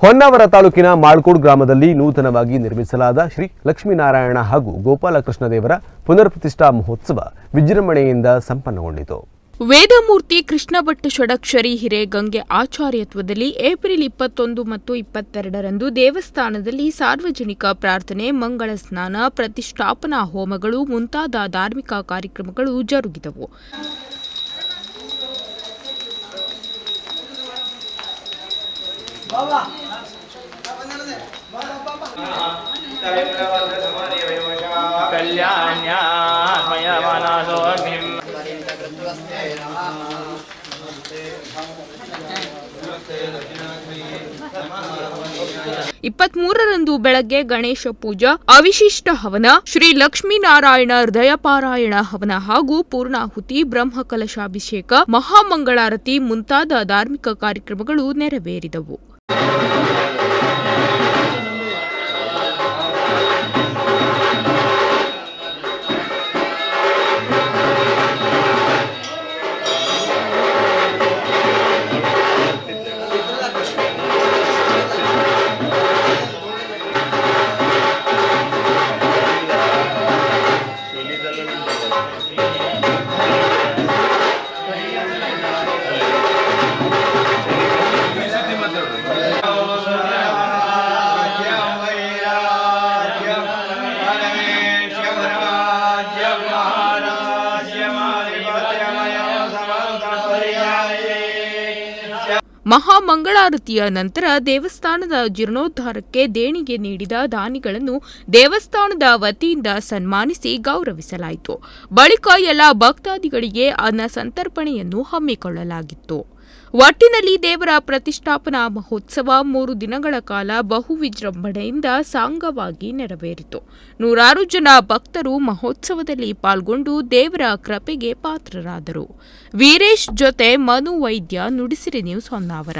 ಹೊನ್ನಾವರ ತಾಲೂಕಿನ ಮಾಳ್ಕೋಡ್ ಗ್ರಾಮದಲ್ಲಿ ನೂತನವಾಗಿ ನಿರ್ಮಿಸಲಾದ ಶ್ರೀ ಲಕ್ಷ್ಮೀನಾರಾಯಣ ಹಾಗೂ ಗೋಪಾಲಕೃಷ್ಣ ದೇವರ ಪುನರ್ ಪ್ರತಿಷ್ಠಾ ಮಹೋತ್ಸವ ವಿಜೃಂಭಣೆಯಿಂದ ಸಂಪನ್ನಗೊಂಡಿತು. ವೇದಮೂರ್ತಿ ಕೃಷ್ಣ ಭಟ್ ಷಡಕ್ಷರಿ ಹಿರೇಗಂಗೆ ಆಚಾರ್ಯತ್ವದಲ್ಲಿ ಏಪ್ರಿಲ್ 21 ಮತ್ತು 22ರಂದು ದೇವಸ್ಥಾನದಲ್ಲಿ ಸಾರ್ವಜನಿಕ ಪ್ರಾರ್ಥನೆ, ಮಂಗಳ ಸ್ನಾನ, ಪ್ರತಿಷ್ಠಾಪನಾ ಹೋಮಗಳು ಮುಂತಾದ ಧಾರ್ಮಿಕ ಕಾರ್ಯಕ್ರಮಗಳು ಜರುಗಿದವು. ರಂದು ಬೆಳಗ್ಗೆ ಗಣೇಶ ಪೂಜಾ, ಅವಿಶಿಷ್ಟ ಹವನ, ಶ್ರೀ ಲಕ್ಷ್ಮೀನಾರಾಯಣ ಹೃದಯ ಪಾರಾಯಣ ಹವನ ಹಾಗೂ ಪೂರ್ಣಾಹುತಿ, ಬ್ರಹ್ಮಕಲಶಾಭಿಷೇಕ, ಮಹಾಮಂಗಳಾರತಿ ಮುಂತಾದ ಧಾರ್ಮಿಕ ಕಾರ್ಯಕ್ರಮಗಳು ನೆರವೇರಿದವು. ಮಹಾಮಂಗಳಾರತಿಯ ನಂತರ ದೇವಸ್ಥಾನದ ಜೀರ್ಣೋದ್ಧಾರಕ್ಕೆ ದೇಣಿಗೆ ನೀಡಿದ ದಾನಿಗಳನ್ನು ದೇವಸ್ಥಾನದ ವತಿಯಿಂದ ಸನ್ಮಾನಿಸಿ ಗೌರವಿಸಲಾಯಿತು. ಬಳಿಕ ಎಲ್ಲ ಭಕ್ತಾದಿಗಳಿಗೆ ಅನ್ನ ಸಂತರ್ಪಣೆಯನ್ನು ಹಮ್ಮಿಕೊಳ್ಳಲಾಗಿತ್ತು. ಒಟ್ಟಿನಲ್ಲಿ ದೇವರ ಪ್ರತಿಷ್ಠಾಪನಾ ಮಹೋತ್ಸವ 3 ದಿನಗಳ ಕಾಲ ಬಹು ವಿಜೃಂಭಣೆಯಿಂದ ಸಾಂಗವಾಗಿ ನೆರವೇರಿತು. 100 ಜನ ಭಕ್ತರು ಮಹೋತ್ಸವದಲ್ಲಿ ಪಾಲ್ಗೊಂಡು ದೇವರ ಕೃಪೆಗೆ ಪಾತ್ರರಾದರು. ವೀರೇಶ್ ಜೊತೆ ಮನು ವೈದ್ಯ, ನುಡಿಸಿರಿ ನ್ಯೂಸ್ ಹೊನ್ನಾವರ.